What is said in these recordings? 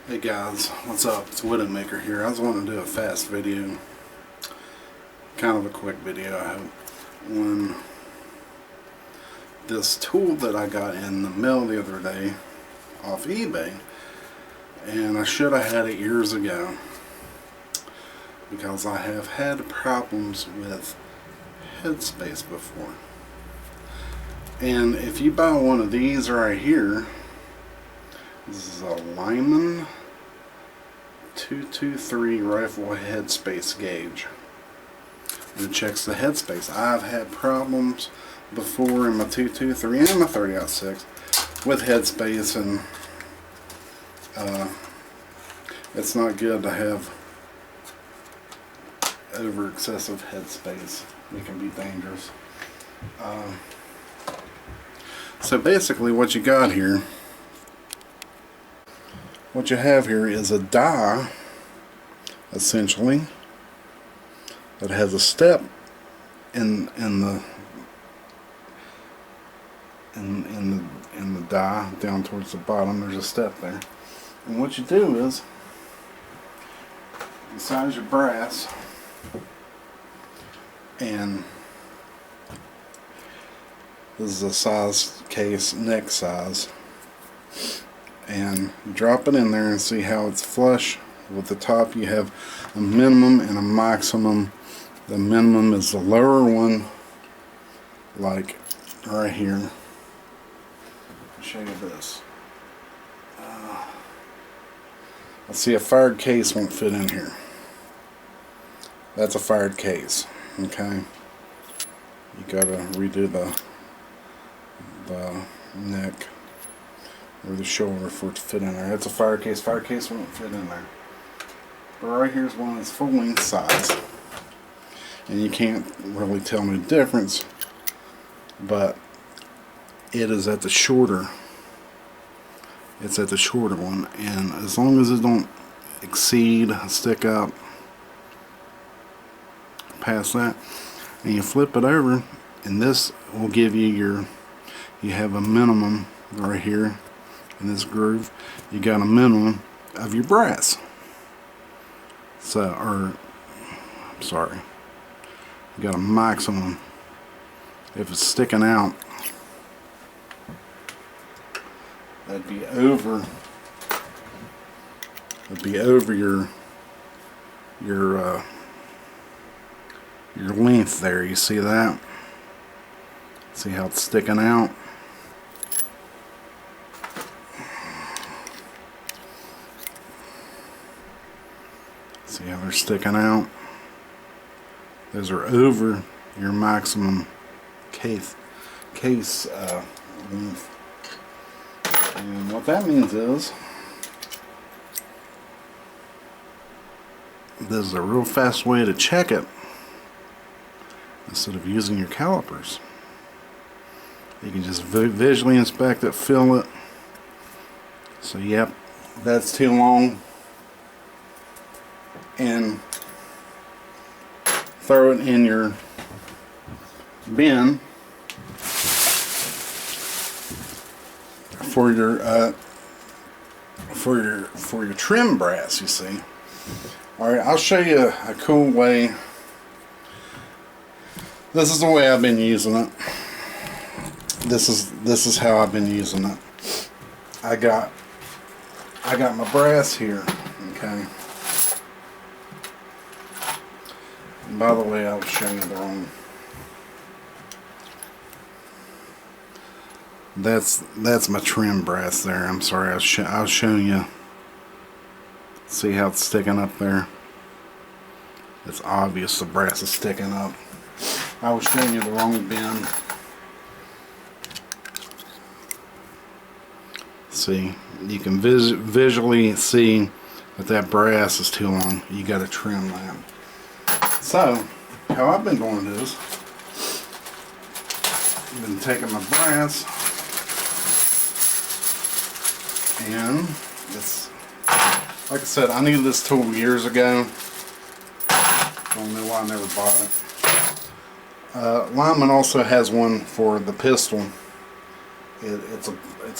Hey guys, what's up? It's Widowmaker here. I was wanting to do a fast video, kind of a quick video I hope, on this tool that I got in the mail the other day off eBay, and I should have had it years ago because I have had problems with Headspace before. And if you buy one of these right here, this is a Lyman 223 rifle Headspace gauge. And it checks the headspace. I've had problems before in my 223 and my 30-06 with headspace, and it's not good to have over excessive headspace. It can be dangerous. So basically what you got here, what you have here is a die, essentially, that has a step in the die down towards the bottom. There's a step there, and what you do is you size your brass, and this is a size case, neck size, and drop it in there and see how it's flush with the top. You have a minimum and a maximum. The minimum is the lower one, like right here. I'll show you this. Let's see, a fired case won't fit in here. That's a fired case. Okay, you gotta redo the neck or the shoulder for it to fit in there. That's a fire case. Fire case won't fit in there. But right here's one that's full length size, and you can't really tell the difference, but it is at the shorter. It's at the shorter one, and as long as it don't exceed, stick up past that, and you flip it over, and this will give you you have a minimum right here in this groove. You got a minimum of your brass. Sorry, you got a maximum. If it's sticking out, that'd be over your length there. You see that? See how it's sticking out? See how they're sticking out? Those are over your maximum case length. And what that means is, this is a real fast way to check it instead of using your calipers. You can just visually inspect it, feel it. So yep, that's too long, and throw it in your bin for your trim brass. You see. All right, I'll show you a cool way. This is the way I've been using it. This is how I've been using it. I got my brass here, okay. And by the way, I'll show you the wrong. That's my trim brass there. I'm sorry, I was showing you. See how it's sticking up there? It's obvious the brass is sticking up. I was showing you the wrong bin. See, you can visually see that brass is too long. You got to trim that. So, how I've been doing this, I've been taking my brass, and it's, like I said, I needed this tool years ago. Don't know why I never bought it. Lyman also has one for the pistol. It's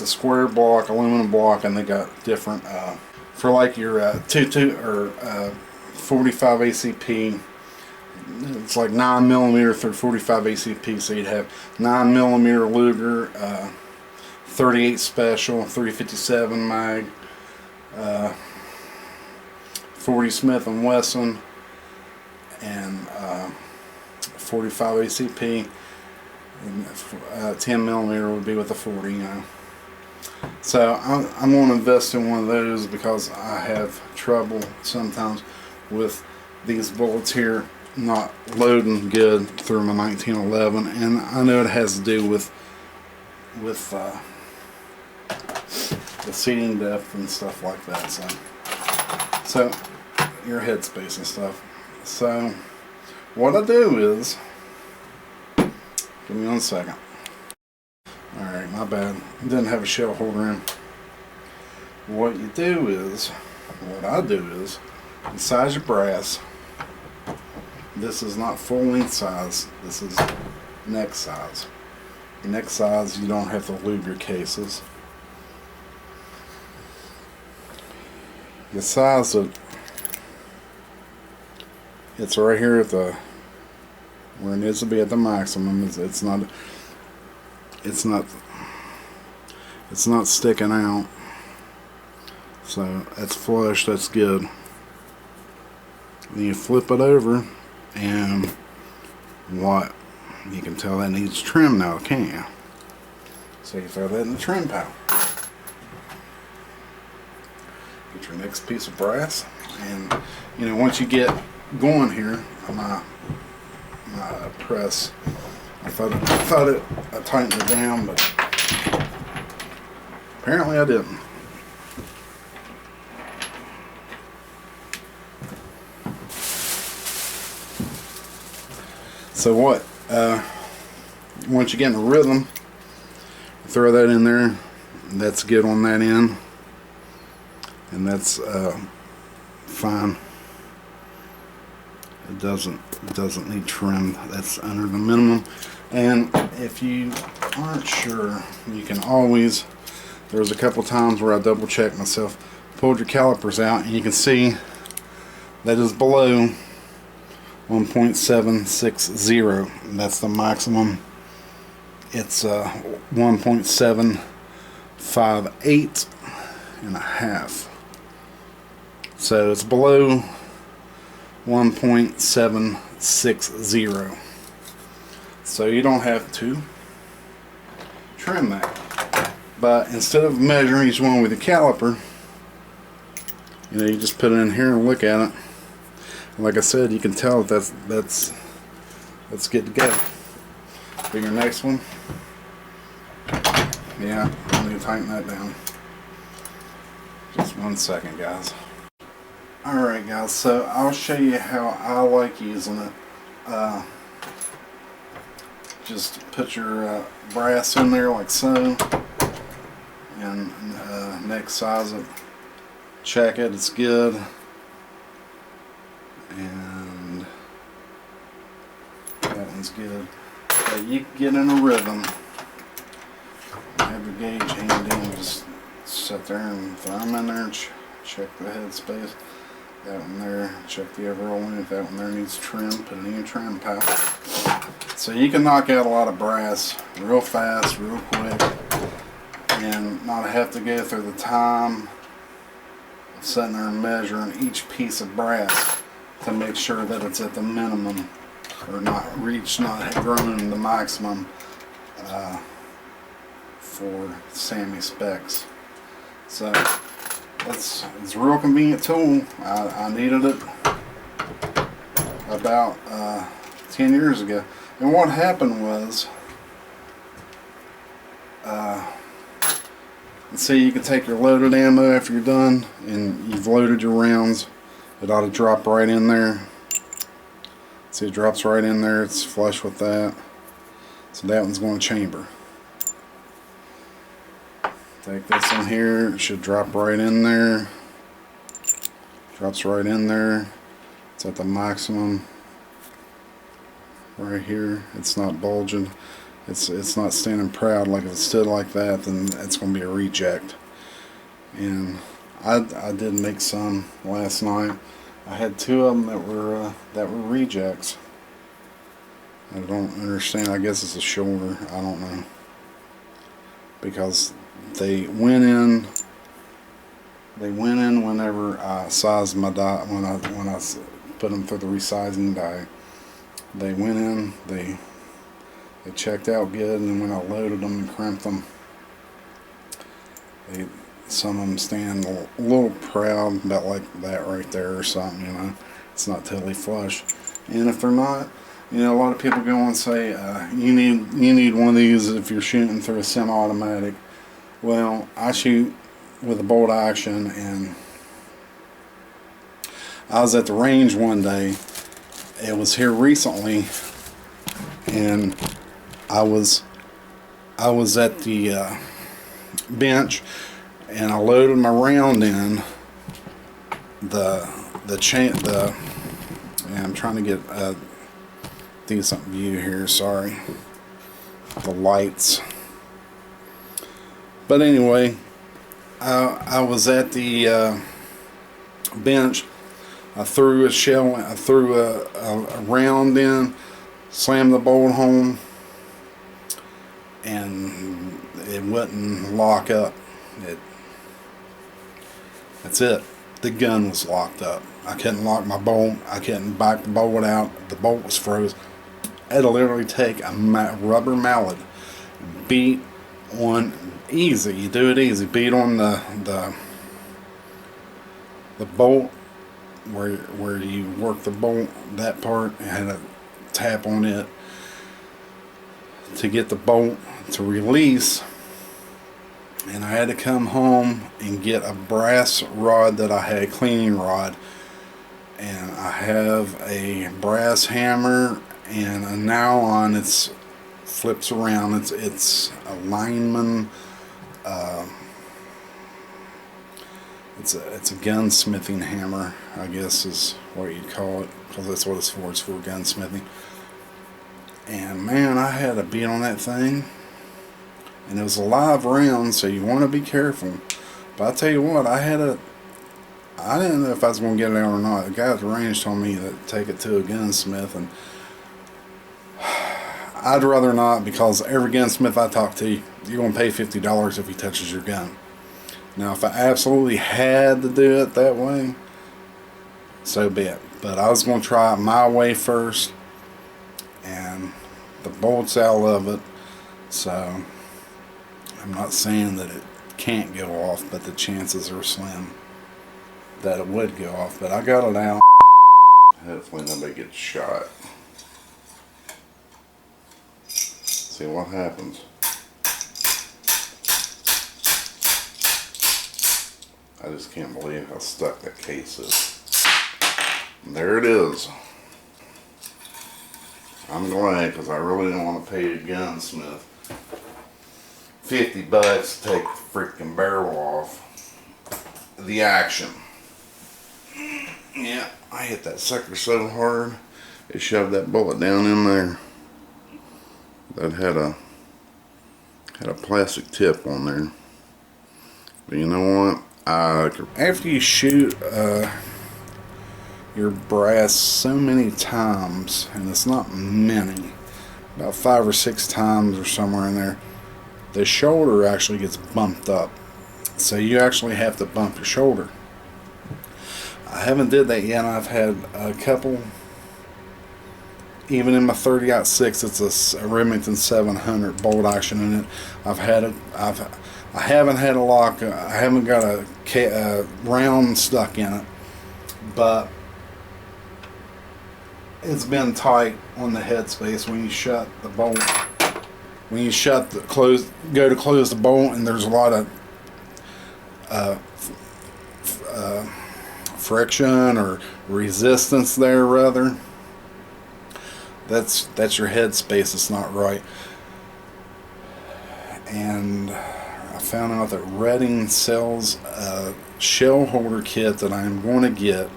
a square block, aluminum block, and they got different for like your 45 ACP. It's like 9mm through 45 ACP, so you'd have 9mm Luger, 38 Special, 357 mag, 40 Smith and Wesson, and 45 ACP. And 10mm would be with the 40, you know. So I'm going to invest in one of those because I have trouble sometimes with these bullets here not loading good through my 1911, and I know it has to do with the seating depth and stuff like that. So your headspace and stuff. So what I do is, give me 1 second. Alright, my bad. Didn't have a shell holder in. What I do is, you size your brass. This is not full length size, this is neck size. Neck size, you don't have to lube your cases. You size it, it's right here at the, where it needs to be at the maximum. It's not sticking out, so that's flush, that's good. Then you flip it over, and what, you can tell that needs trim now, can't you? So you throw that in the trim pile. Get your next piece of brass, and you know, once you get going here, my press, I tightened it down, but apparently I didn't. So what, once you get in a rhythm, throw that in there. That's good on that end, and that's fine. It doesn't need trim. That's under the minimum. And if you aren't sure, you can always, there was a couple times where I double checked myself, pulled your calipers out, and you can see that is below 1.760. That's the maximum. It's 1.758 and a half. So it's below 1.760. So you don't have to trim that. But instead of measuring each one with a caliper, you know, you just put it in here and look at it. And like I said, you can tell that's good to go. For your next one, yeah, I need to tighten that down. Just 1 second, guys. Alright guys, so I'll show you how I like using it. Just put your brass in there like so, and neck size it, check it, it's good, and that one's good. So you can get in a rhythm, have your gauge handy, and just sit there and throw them in there and check the headspace. That one there, check the overall length. That one there needs trim, put it in your trim pile. So you can knock out a lot of brass real fast, real quick, and not have to go through the time of sitting there and measuring each piece of brass to make sure that it's at the minimum, or not grown the maximum for SAMI specs. So it's a real convenient tool. I needed it about 10 years ago. And what happened was, let's see, you can take your loaded ammo after you're done, and you've loaded your rounds. It ought to drop right in there. See, it drops right in there. It's flush with that. So that one's going to chamber. Take this in here, it should drop right in there. Drops right in there. It's at the maximum. Right here, it's not bulging. It's not standing proud. Like if it stood like that, then it's going to be a reject. And I did make some last night. I had 2 of them that were rejects. I don't understand. I guess it's a shoulder. I don't know, because they went in. They went in whenever I sized my die. When I put them through the resizing die, they went in. They checked out good, and then when I loaded them and crimped them, some of them stand a little proud, about like that right there or something. You know, it's not totally flush. And if they're not, you know, a lot of people go and say you need one of these if you're shooting through a semi-automatic. Well, I shoot with a bolt action, and I was at the range one day. It was here recently, and I was at the bench, and I loaded my round in yeah, I'm trying to get a decent view here. Sorry, the lights. But anyway, I was at the bench. I threw a round in, slammed the bolt home, and it wouldn't lock up. That's it. The gun was locked up. I couldn't lock my bolt. I couldn't back the bolt out. The bolt was froze. I had to literally take a rubber mallet, beat on easy. You do it easy. Beat on the bolt where you work the bolt, that part. I had to tap on it to get the bolt to release. And I had to come home and get a brass rod that I had, a cleaning rod, and I have a brass hammer and a nylon. It's flips around. It's a Lyman. It's a gunsmithing hammer, I guess is what you'd call it, because that's what it's for. It's for gunsmithing. And man, I had a beat on that thing. And it was a live round, so you want to be careful. But I tell you what, I didn't know if I was going to get it out or not. The guy at the range told me to take it to a gunsmith, and I'd rather not, because every gunsmith I talk to, you're going to pay $50 if he touches your gun. Now, if I absolutely had to do it that way, so be it. But I was going to try it my way first, and the bolt's out of it, so I'm not saying that it can't go off, but the chances are slim that it would go off. But I got it out. Hopefully nobody gets shot. See what happens. I just can't believe how stuck that case is. And there it is. I'm glad, because I really didn't want to pay a gunsmith $50 to take the freaking barrel off the action. Yeah, I hit that sucker so hard it shoved that bullet down in there. That had a plastic tip on there. But you know what? After you shoot your brass so many times, and it's not many, about 5 or 6 times or somewhere in there, the shoulder actually gets bumped up. So you actually have to bump your shoulder. I haven't did that yet. I've had a couple, even in my 30-06, it's a Remington 700 bolt action in it. I haven't had a lock. I haven't got a round stuck in it, but it's been tight on the headspace when you shut the bolt. When you go to close the bolt, and there's a lot of friction or resistance there, rather. That's your headspace. It's not right. And I found out that Redding sells a shell holder kit that I'm going to get.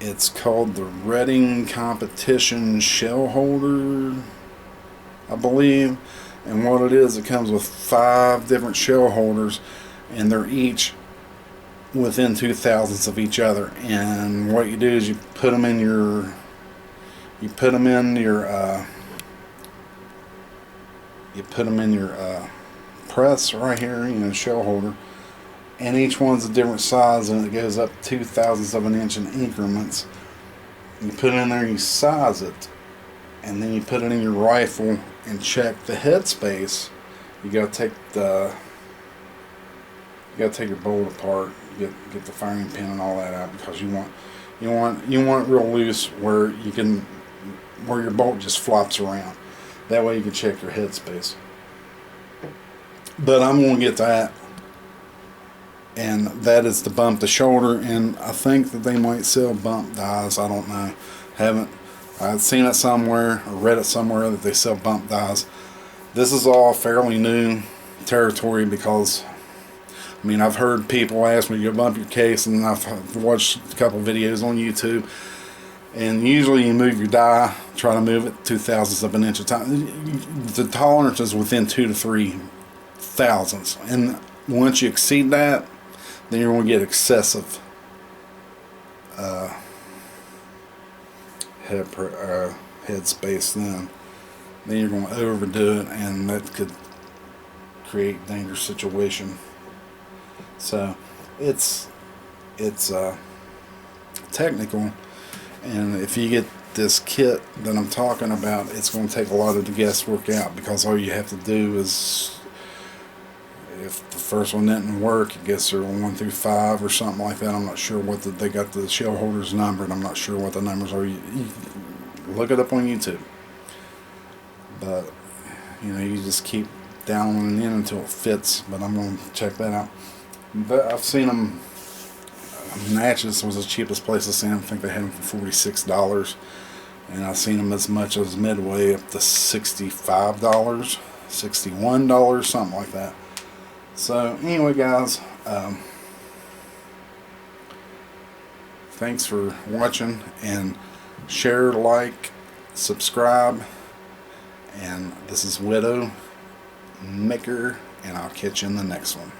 It's called the Redding Competition Shell Holder, I believe. And what it is, it comes with 5 different shell holders, and they're each within 0.02 of each other. And what you do is you put them in your press right here, shell holder, and each one's a different size, and it goes up 0.02 of an inch in increments. You put it in there, you size it, and then you put it in your rifle and check the headspace. You gotta take your bolt apart, get the firing pin and all that out, because you want it real loose where your bolt just flops around. That way you can check your headspace. But I'm going to get that, and that is to bump the shoulder. And I think that they might sell bump dies. I don't know. I've seen it somewhere or read it somewhere that they sell bump dies. This is all fairly new territory, because I've heard people ask me to bump your case, and I've watched a couple videos on YouTube, and usually you move your die, try to move it 0.02 of an inch at a time. The tolerance is within 2 to 3 thousandths, and once you exceed that, then you're going to get excessive headspace. Then you're going to overdo it, and that could create a dangerous situation. So it's technical, and if you get this kit that I'm talking about, it's going to take a lot of the guesswork out, because all you have to do is, if the first one didn't work, I guess they're 1 through 5 or something like that. I'm not sure what they got the shell holders numbered. I'm not sure what the numbers are. You look it up on YouTube. But you just keep downloading in until it fits. But I'm going to check that out. But I've seen them. Natchez was the cheapest place to see them. I think they had them for $46, and I've seen them as much as Midway up to $65, $61, something like that. So anyway, guys, thanks for watching, and share, like, subscribe. And this is Widow Maker, and I'll catch you in the next one.